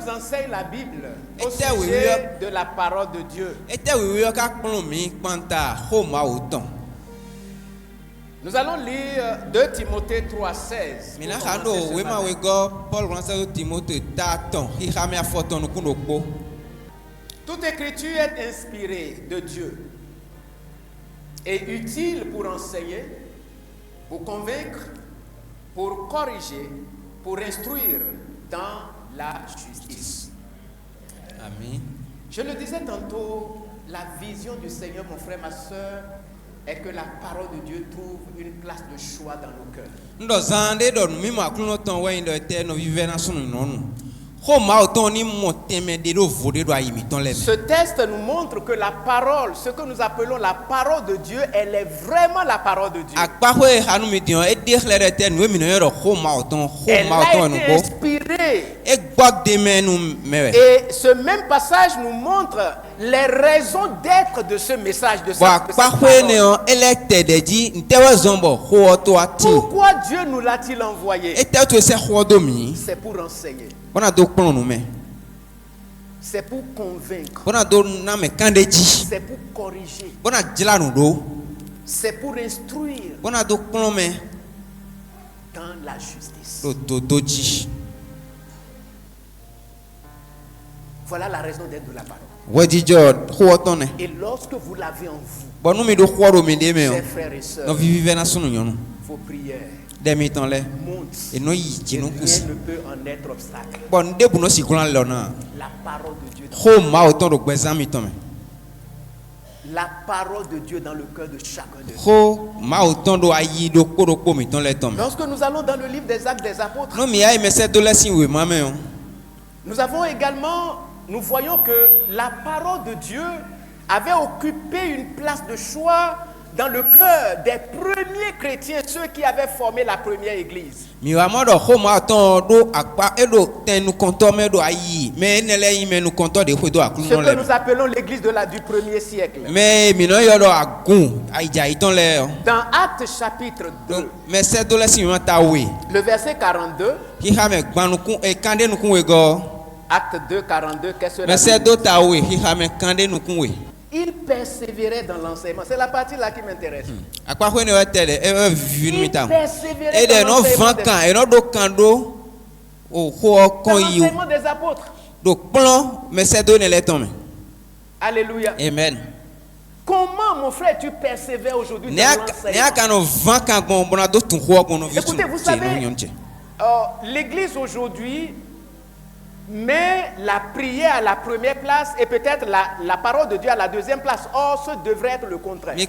nous enseigne la Bible au sujet de la parole de Dieu? Nous allons lire 2 Timothée 3,16. Toute écriture est inspirée de Dieu et utile pour enseigner, pour convaincre, pour corriger, pour instruire dans la justice. Amen. Je le disais tantôt, la vision du Seigneur, mon frère, ma soeur, est que la parole de Dieu trouve une place de choix dans nos cœurs. Ce texte nous montre que la parole, ce que nous appelons la parole de Dieu, elle est vraiment la parole de Dieu. Elle a été inspirée. Et ce même passage nous montre les raisons d'être de ce message, de cette parole. Pourquoi Dieu nous l'a-t-il envoyé? C'est pour enseigner. C'est pour convaincre. C'est pour corriger. C'est pour instruire dans la justice. Voilà la raison d'être de la parole. Et lorsque vous l'avez en vous, chers frères et sœurs, vos prières montent et rien ne peut en être obstacle. La parole de Dieu. La parole de Dieu dans le cœur de chacun de nous. Lorsque nous allons dans le livre des Actes des Apôtres, nous voyons que la parole de Dieu avait occupé une place de choix dans le cœur des premiers chrétiens, ceux qui avaient formé la première église. Ce que nous appelons l'église du premier siècle. Dans Actes chapitre 2, le verset 42, Acte 2, 42, qu'est-ce que c'est? Il persévérait dans l'enseignement. C'est la partie là qui m'intéresse. Il persévérait dans l'enseignement des apôtres. Alléluia. Amen. Comment, mon frère, tu persévères aujourd'hui dans l'enseignement? Écoutez, vous savez, l'église aujourd'hui met la prière à la première place et peut-être la parole de Dieu à la deuxième place. Or, ce devrait être le contraire. La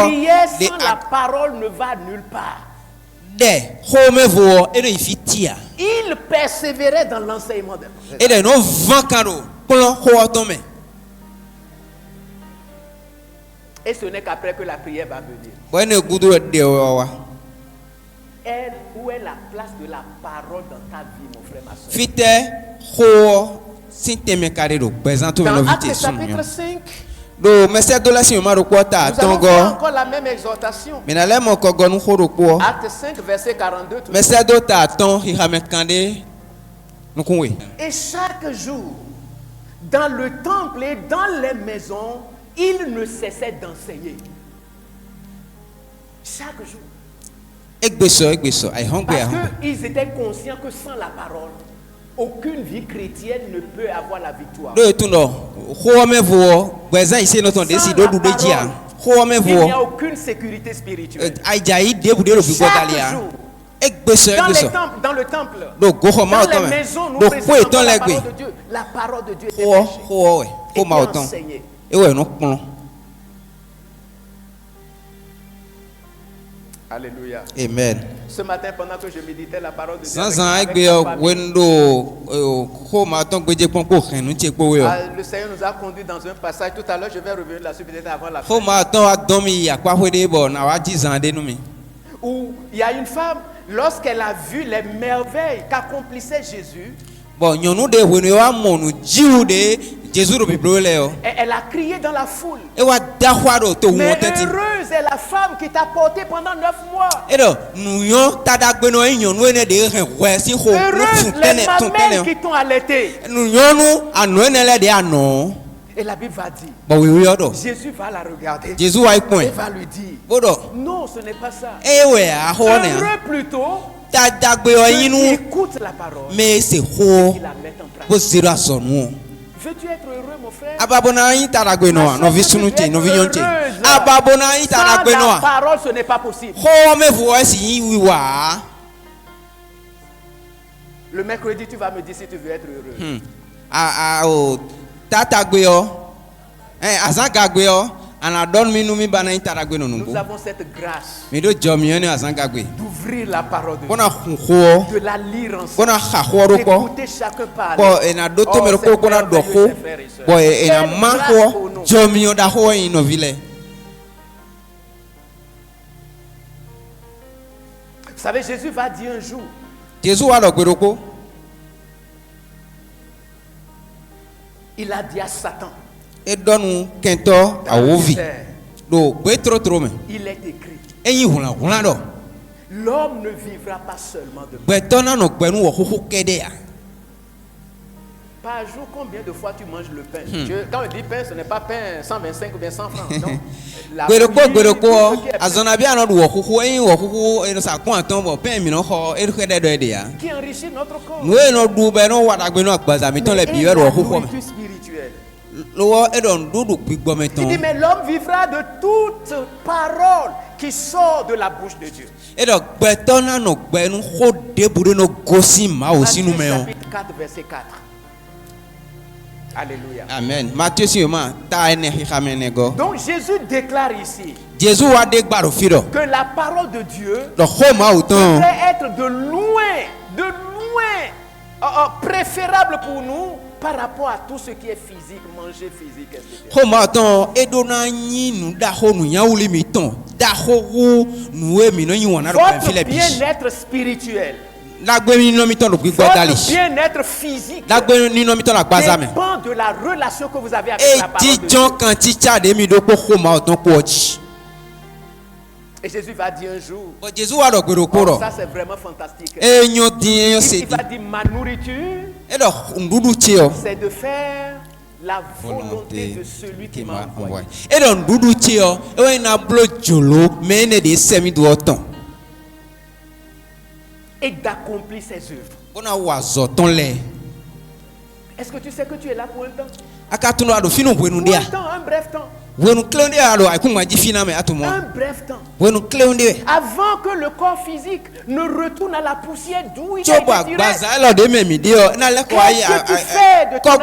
prière sans la parole ne va nulle part. Il persévérait dans l'enseignement de et ce n'est qu'après que la prière va venir. Où est la place de la parole dans ta vie, mon frère, ma soeur? Dans Actes chapitre 5, nous avons encore la même exhortation. Actes 5, verset 42. Et chaque jour, dans le temple et dans les maisons, il ne cessait d'enseigner. Chaque jour. Parce qu'ils étaient conscients que sans la parole, aucune vie chrétienne ne peut avoir la victoire. Il n'y a aucune sécurité spirituelle. Chaque jour, dans le temple, dans les maisons, nous présentons la parole de Dieu. La parole de Dieu était prêchée et enseignée. Alléluia. Amen. Ce matin, pendant que je méditais la parole de Dieu, le Seigneur nous a conduits dans un passage. Tout à l'heure, je vais revenir là-dessus peut-être avant la fin. Où il y a une femme, lorsqu'elle a vu les merveilles qu'accomplissait Jésus, Elle a crié dans la foule. Mais heureuse est la femme qui t'a porté pendant 9 mois. Heureuse les mamelles qui t'ont allaité. Et la Bible va dire, Jésus va la regarder et va lui dire, non, ce n'est pas ça. Heureux plutôt qui écoute la parole et qui la met en pratique. Veux-tu être heureux, mon frère? Sans la parole, ce n'est pas possible. Le mercredi, tu vas me dire si tu veux être heureux. Nous avons cette grâce d'ouvrir la parole de Dieu, de la lire ensemble, d'écouter chacun parler. Oh, c'est merveilleux, frères et sœurs. Quelle grâce pour nous. Vous savez, Jésus va dire un jour, il a dit à Satan, il est écrit, l'homme ne vivra pas seulement de pain. Par jour, combien de fois tu manges le pain? Quand on dit pain, ce n'est pas pain 125 ou bien 100 francs. Non. Qui enrichit notre corps. Mais il y a une nourriture spirituelle. Il dit, mais l'homme vivra de toute parole qui sort de la bouche de Dieu. Matthieu chapitre 4, verset 4. Alléluia. Amen. Donc Jésus déclare ici que la parole de Dieu devrait être de loin préférable pour nous par rapport à tout ce qui est physique, manger physique, etc. Votre bien-être spirituel, votre bien-être physique dépend de la relation que vous avez avec la parole de Dieu. Et Jésus va dire un jour, oh, ça c'est vraiment fantastique. Il va dire, ma nourriture, c'est de faire la volonté de celui qui m'a envoyé. Et d'accomplir ses œuvres. Est-ce que tu sais que tu es là pour un temps? Pour un temps, un bref temps. Un bref temps. Avant que le corps physique ne retourne à la poussière d'où il a été tiré. Qu'est-ce que tu fais de ton âme?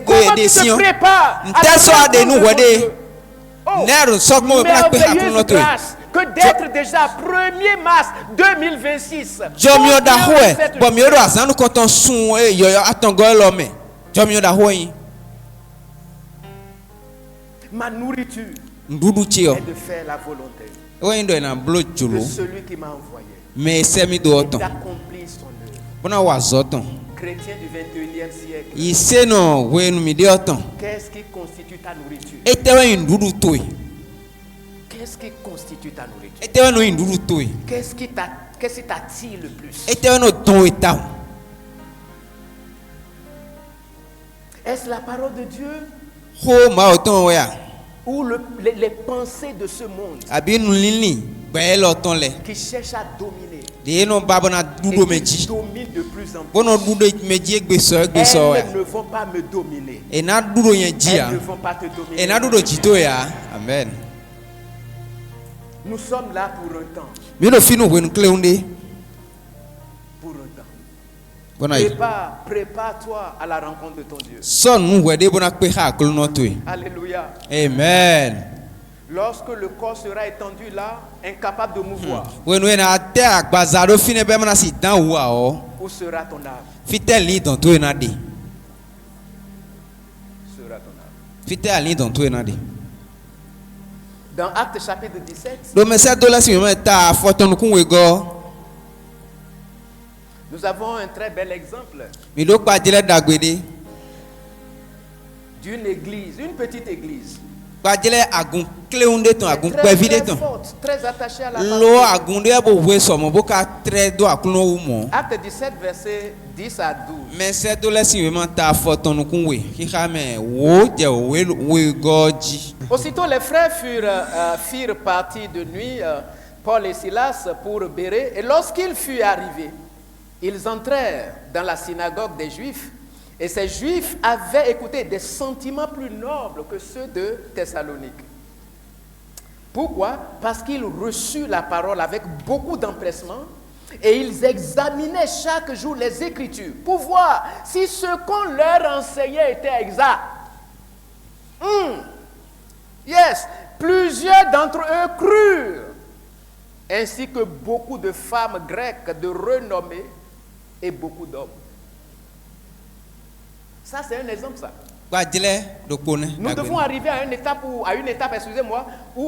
Comment tu te prépares à la Dieu? Oh, merveilleuse grâce que d'être déjà 1er mars 2026. Ma nourriture est de faire la volonté de celui qui m'a envoyé et d'accomplir son œuvre. Chrétien du 21e siècle, qu'est-ce qui constitue ta nourriture? Qu'est-ce qui constitue ta nourriture? Qu'est-ce qui t'attire le plus? Est-ce la parole de Dieu ou les pensées de ce monde qui cherchent à dominer et qui dominent de plus en plus? Elles ne vont pas me dominer. Elles ne vont pas te dominer. Amen. Nous sommes là pour un temps. Prépare-toi à la rencontre de ton Dieu. Alléluia. Amen. Lorsque le corps sera étendu là, incapable de mouvoir, où sera ton âme? Dans Actes chapitre 17, nous avons un très bel exemple. d'une église, une petite église. Très forte, très attachée à la parole. Acte 17, verset 10 à 12. Aussitôt les frères firent partie de nuit, Paul et Silas, pour Bérée, et lorsqu'il fut arrivé, ils entrèrent dans la synagogue des Juifs, et ces Juifs avaient écouté des sentiments plus nobles que ceux de Thessalonique. Pourquoi? Parce qu'ils reçurent la parole avec beaucoup d'empressement et ils examinaient chaque jour les Écritures pour voir si ce qu'on leur enseignait était exact. Yes, plusieurs d'entre eux crurent, ainsi que beaucoup de femmes grecques de renommée et beaucoup d'hommes. Ça, c'est un exemple, ça. Nous devons arriver à une étape, où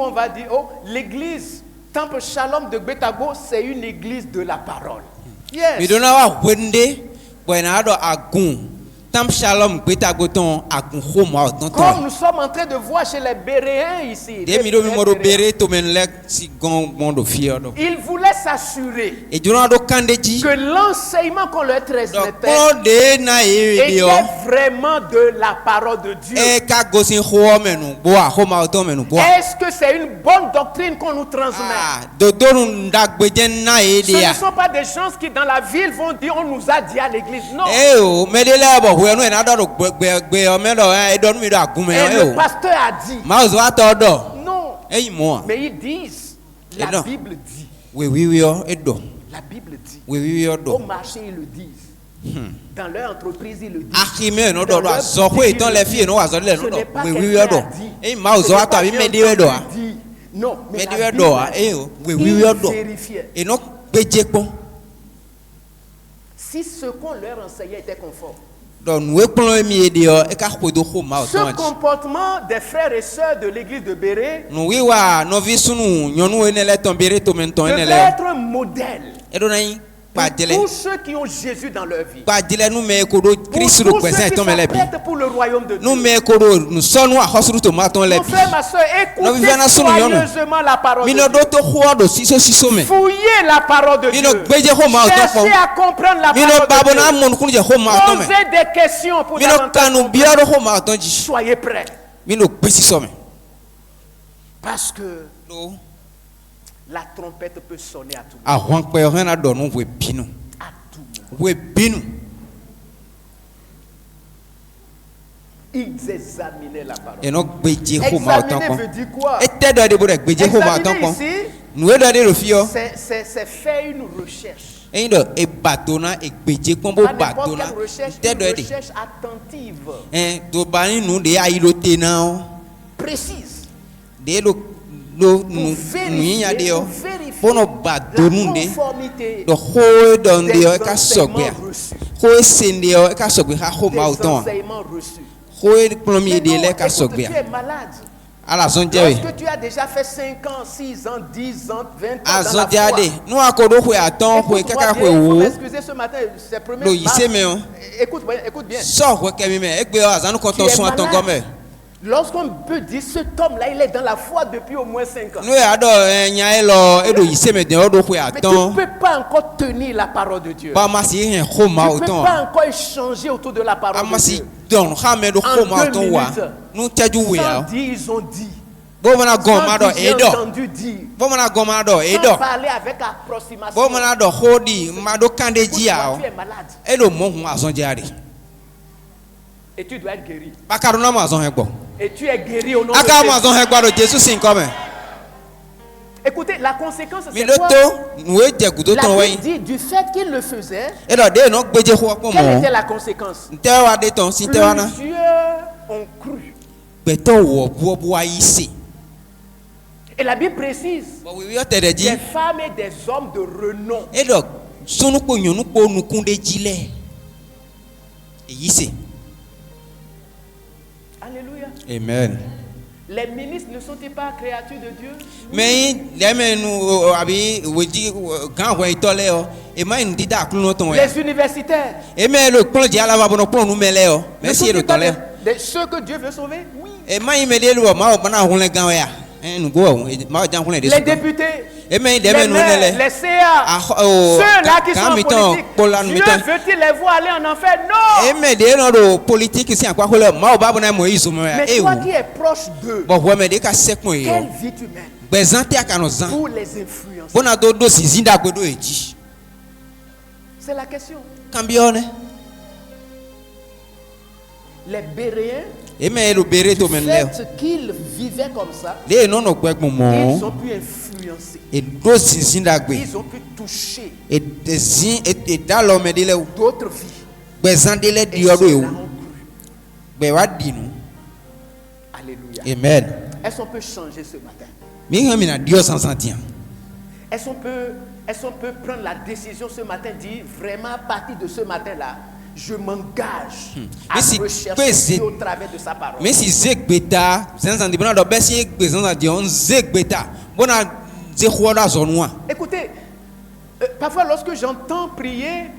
on va dire, oh, l'église Temple Shalom de Gbetago, c'est une église de la parole. Yes. Comme nous sommes en train de voir chez les Béréens ici. Ils voulaient s'assurer que l'enseignement qu'on leur transmettait était vraiment de la parole de Dieu. Est-ce que c'est une bonne doctrine qu'on nous transmet? Ce ne sont pas des gens qui dans la ville vont dire on nous a dit à l'église. Non. Et le pasteur a dit. Non. Mais ils disent. La Bible dit. La Bible dit. Au marché, ils le disent. Dans leur entreprise, ils le disent. Ce n'est pas quelqu'un a dit. Non, mais la Bible vérifiait. Si ce qu'on leur enseignait était conforme. Ce comportement des frères et sœurs de l'église de Bérée devait être un modèle pour tous ceux qui ont Jésus dans leur vie. Pour tous ceux qui sont prêts pour le royaume de Dieu. Mon frère, ma soeur, écoutez soigneusement la parole de Dieu. Fouillez la parole de Dieu. Cherchez à comprendre la parole de Dieu. Posez des questions pour davantage. Soyez prêts. Parce que la trompette peut sonner à tout moment. À tout moment. Ils examinaient la parole. Examiner veut dire quoi? Examiner ici, c'est faire une recherche. Pas n'importe quelle recherche, une recherche attentive. Précise. Pour vérifier la conformité des enseignements reçus. Écoute, tu es malade. Lorsque tu as déjà fait 5 ans, 6 ans, 10 ans, 20 ans dans la foi, écoute-moi bien, excusez ce matin, c'est le premier mars. Écoute bien. Tu es malade. Lorsqu'on peut dire cet homme-là, il est dans la foi depuis au moins 5 ans. Mais tu ne peux pas encore tenir la parole de Dieu. Tu ne peux pas encore échanger autour de la parole de Dieu. En 2 minutes, sans dire, ils ont dit. Sans dire, j'ai entendu dire. Sans parler avec approximation. Écoute, tu es malade. Et tu dois être guéri. Et tu es guéri au nom de Jésus. Écoutez, la conséquence c'est quoi? La Bible dit du fait qu'il le faisait, quelle était la conséquence? Plusieurs ont cru. Et la Bible précise des femmes et des hommes de renom. Alléluia. Amen. Les ministres ne sont-ils pas créatures de Dieu? Mais les universitaires ceux que Dieu veut sauver? Oui. Et moi il me dit le ma bana hunle gan ya. Nous go ma jan hunle de. Les députés. Et mais les maires, les CA. Ceux-là qui sont en politique. Dieu veut-il les voir aller en enfer? Non. Et mais des non politique ici en quoi le ma ba bona Moïse mo ya. Mais toi qui es proche d'eux. Bon ouais mais des ka sek mo yo. Quelle vie tu mènes? Bezante akanozan. Pour les influencer. Bona do sizinda gbedo eji. C'est la question. Cambione. Les Béréens, et mais le béré to men le. Fait qu'ils vivaient comme ça. Les non no Ils ont pu influencer. Et do sizinda gbe. Ils ont pu toucher. Et dezin et dans l'homme de le. D'autres vies. Bezande le diodo yo. Be wa dinu. Alléluia. Amen. Est-ce qu'on peut changer ce matin? Est-ce qu'on peut prendre la décision ce matin, dire vraiment à partir de ce matin-là, je m'engage à rechercher Dieu au travers de sa parole. Mais si zek beta, écoutez, parfois lorsque j'entends prier,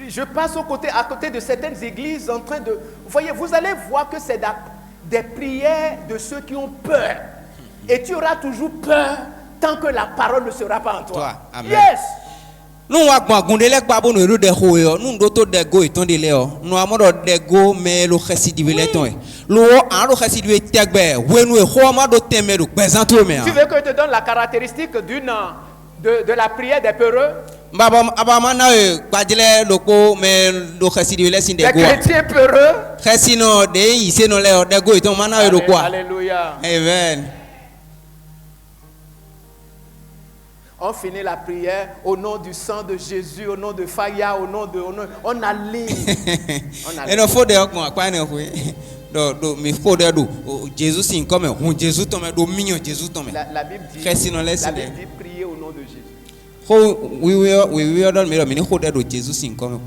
je passe à côté de certaines églises en train de... Vous voyez, vous allez voir que c'est des prières de ceux qui ont peur. Et tu auras toujours peur tant que la parole ne sera pas en toi. Amen. Yes. Nous avons gondelek babo no ru de hoyo nous doto de go itonde leo nous amodo de go me lo khasi di veleton lo an lo khasi di tegbe wenu e ho ma do temeru bezanto me. Tu veux que je te donne la caractéristique de la prière des peureux? Baba abama na e gbadile loko me lo khasi di velesin de go. Les chrétiens peureux. Khasi no de ise no leo de go iton mana e loko. Alléluia. Amen. On finit la prière au nom du sang de Jésus, au nom de Faya, au nom de... On aligne. Et il faut dire que me Jésus c'est comme Jésus tombe do mignon Jésus tombe. La Bible dit prier au nom de Jésus. Jésus c'est comme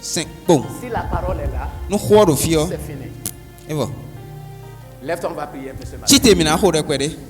simplement. Si la parole est là, c'est fini. Et bon. Lève-toi, on va prier un peu ce matin.